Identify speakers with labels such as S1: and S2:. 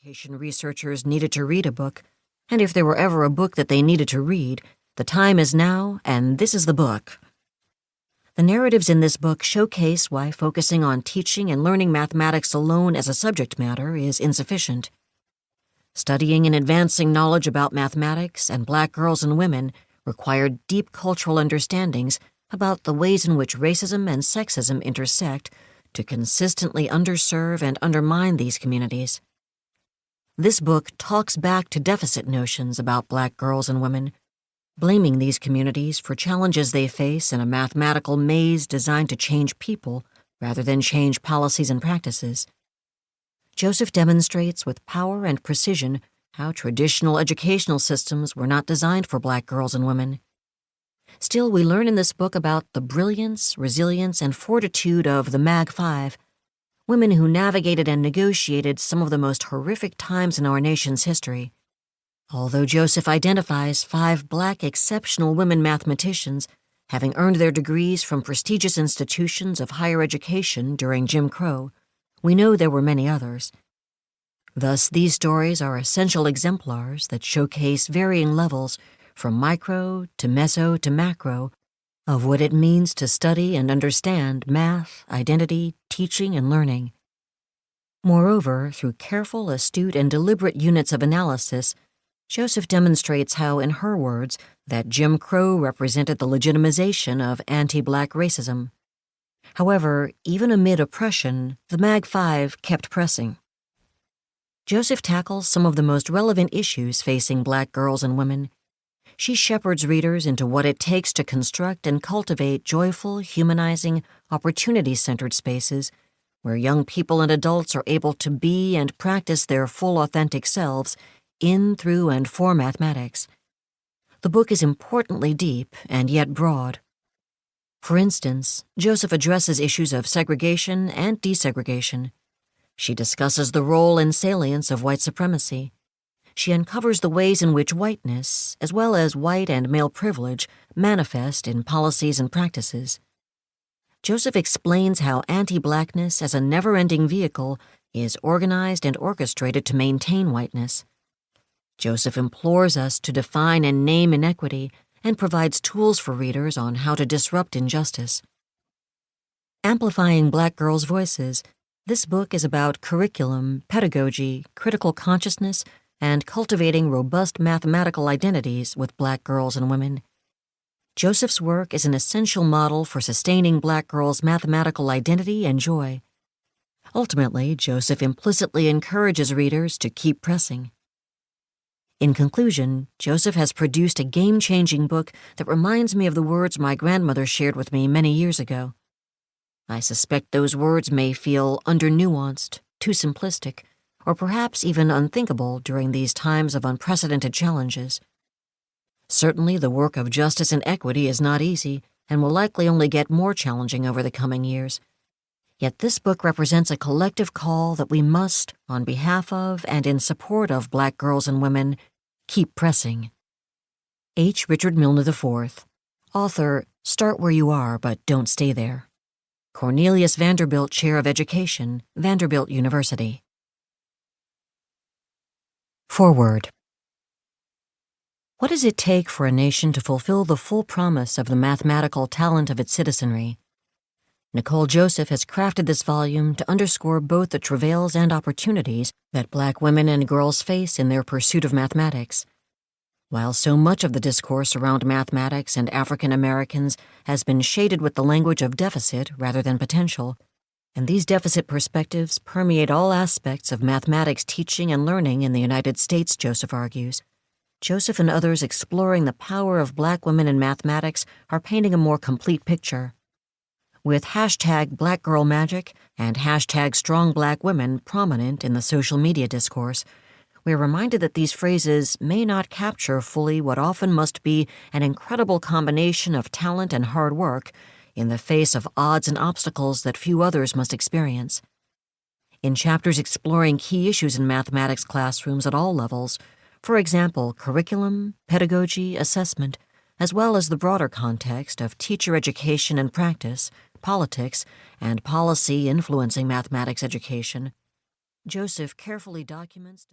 S1: education researchers needed to read a book, and if there were ever a book that they needed to read, the time is now, and this is the book. The narratives in this book showcase why focusing on teaching and learning mathematics alone as a subject matter is insufficient. Studying and advancing knowledge about mathematics and Black girls and women required deep cultural understandings about the ways in which racism and sexism intersect to consistently underserve and undermine these communities. This book talks back to deficit notions about Black girls and women, blaming these communities for challenges they face in a mathematical maze designed to change people rather than change policies and practices. Joseph demonstrates with power and precision how traditional educational systems were not designed for Black girls and women. Still, we learn in this book about the brilliance, resilience, and fortitude of the Mag Five, women who navigated and negotiated some of the most horrific times in our nation's history. Although Joseph identifies 5 Black exceptional women mathematicians having earned their degrees from prestigious institutions of higher education during Jim Crow, we know there were many others. Thus, these stories are essential exemplars that showcase varying levels, from micro to meso to macro, of what it means to study and understand math, identity, teaching, and learning. Moreover, through careful, astute, and deliberate units of analysis, Joseph demonstrates how, in her words, that Jim Crow represented the legitimization of anti-Black racism. However, even amid oppression, the Mag Five kept pressing. Joseph tackles some of the most relevant issues facing Black girls and women. She shepherds readers into what it takes to construct and cultivate joyful, humanizing, opportunity-centered spaces where young people and adults are able to be and practice their full authentic selves in, through, and for mathematics. The book is importantly deep and yet broad. For instance, Joseph addresses issues of segregation and desegregation. She discusses the role and salience of white supremacy. She uncovers the ways in which whiteness, as well as white and male privilege, manifest in policies and practices. Joseph explains how anti-Blackness as a never-ending vehicle is organized and orchestrated to maintain whiteness. Joseph implores us to define and name inequity and provides tools for readers on how to disrupt injustice. Amplifying Black girls' voices, this book is about curriculum, pedagogy, critical consciousness, and cultivating robust mathematical identities with Black girls and women. Joseph's work is an essential model for sustaining Black girls' mathematical identity and joy. Ultimately, Joseph implicitly encourages readers to keep pressing. In conclusion, Joseph has produced a game-changing book that reminds me of the words my grandmother shared with me many years ago. I suspect those words may feel under-nuanced, too simplistic, or perhaps even unthinkable during these times of unprecedented challenges. Certainly, the work of justice and equity is not easy and will likely only get more challenging over the coming years. Yet this book represents a collective call that we must, on behalf of and in support of Black girls and women, keep pressing. H. Richard Milner IV, author, Start Where You Are, But Don't Stay There. Cornelius Vanderbilt Chair of Education, Vanderbilt University. Foreword. What does it take for a nation to fulfill the full promise of the mathematical talent of its citizenry? Nicole Joseph has crafted this volume to underscore both the travails and opportunities that Black women and girls face in their pursuit of mathematics. While so much of the discourse around mathematics and African Americans has been shaded with the language of deficit rather than potential, and these deficit perspectives permeate all aspects of mathematics teaching and learning in the United States, Joseph argues, Joseph and others exploring the power of Black women in mathematics are painting a more complete picture. With hashtag #BlackGirlMagic and hashtag #StrongBlackWomen prominent in the social media discourse, we are reminded that these phrases may not capture fully what often must be an incredible combination of talent and hard work in the face of odds and obstacles that few others must experience. In chapters exploring key issues in mathematics classrooms at all levels, for example, curriculum, pedagogy, assessment, as well as the broader context of teacher education and practice, politics, and policy influencing mathematics education, Joseph carefully documents